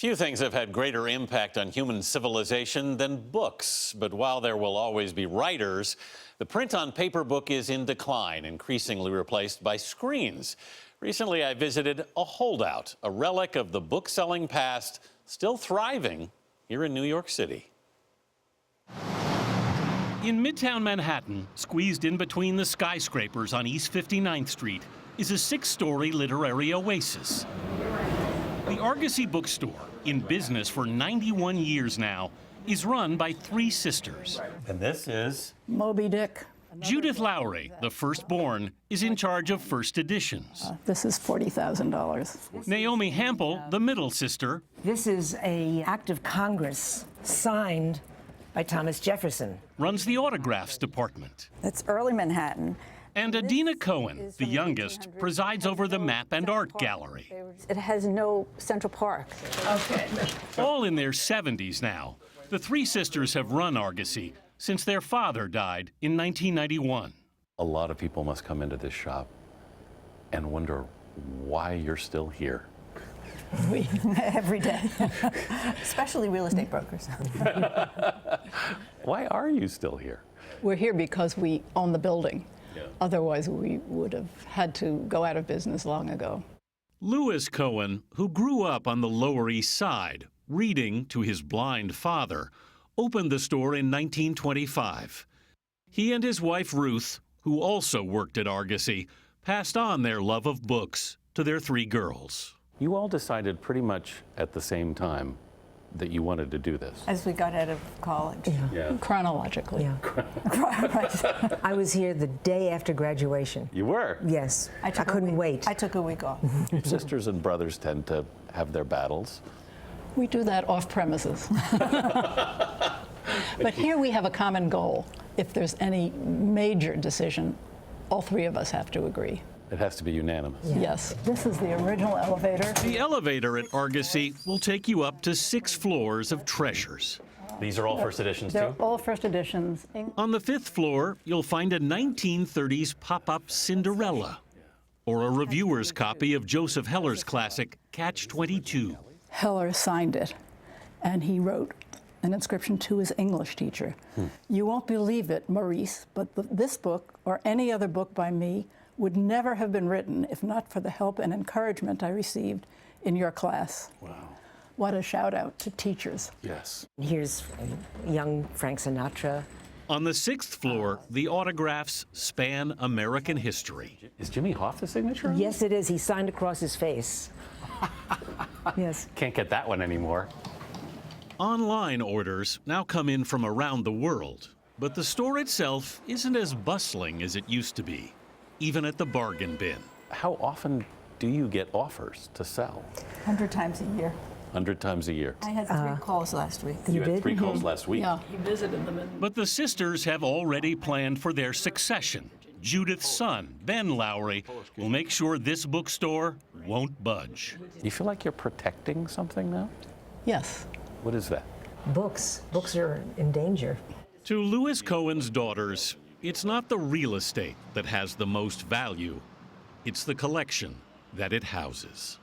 Few things have had greater impact on human civilization than books. But while there will always be writers, the print on paper book is in decline, increasingly replaced by screens. Recently, I visited a holdout, a relic of the book-selling past, still thriving here in New York City. In Midtown Manhattan, squeezed in between the skyscrapers on East 59th Street, is a 6-story literary oasis. The Argosy Book Store, in business for 91 years now, is run by 3 sisters. And this is Moby Dick. Judith Lowry, the firstborn, is in charge of first editions. This is $40,000. Naomi Hampel, the middle sister, This is an act of Congress signed by Thomas Jefferson. runs the autographs department. It's early Manhattan. And Adina Cohen, the youngest, presides over the map and art gallery. It has no Central Park. Okay. All in their 70s now, the 3 sisters have run Argosy since their father died in 1991. a lot of people must come into this shop and wonder why you're still here. Every day, especially real estate brokers. Why are you still here? We're here because we own the building. Yeah. Otherwise, we would have had to go out of business long ago. Louis Cohen, who grew up on the Lower East Side, reading to his blind father, opened the store in 1925. He and his wife Ruth, who also worked at Argosy, passed on their love of books to their 3 girls. You all decided pretty much at the same time that you wanted to do this. As we got out of college. Yeah. Chronologically. Yeah. I was here the day after graduation. You were. Yes. I couldn't wait. I took a week off. Sisters and brothers tend to have their battles. We do that off premises. But here we have a common goal. If there's any major decision, all 3 of us have to agree. It has to be unanimous. Yes. This is the original elevator. The elevator at Argosy will take you up to 6 floors of treasures. These are all first editions They're too? all first editions. On the 5th floor, you'll find a 1930s pop-up Cinderella, or a reviewer's copy of Joseph Heller's classic Catch-22. Heller signed it, and he wrote an inscription to his English teacher. You won't believe it, Maurice, but this book, or any other book by me, would never have been written if not for the help and encouragement I received in your class. Wow. What a shout out to teachers. Yes. Here's young Frank Sinatra. On the 6th floor, the autographs span American history. Is Jimmy Hoff the signature on it? Yes, it is. He signed across his face. Yes. Can't get that one anymore. Online orders now come in from around the world, but the store itself isn't as bustling as it used to be, even at the bargain bin. How often do you get offers to sell? 100 times a year. 100 times a year. I had 3 calls last week. You had did? 3 calls last week. Yeah, he visited them. But the sisters have already planned for their succession. Judith's son, Ben Lowry, will make sure this bookstore won't budge. You feel like you're protecting something now? Yes. What is that? Books. Books are in danger. To Louis Cohen's daughters, it's not the real estate that has the most value. It's the collection that it houses.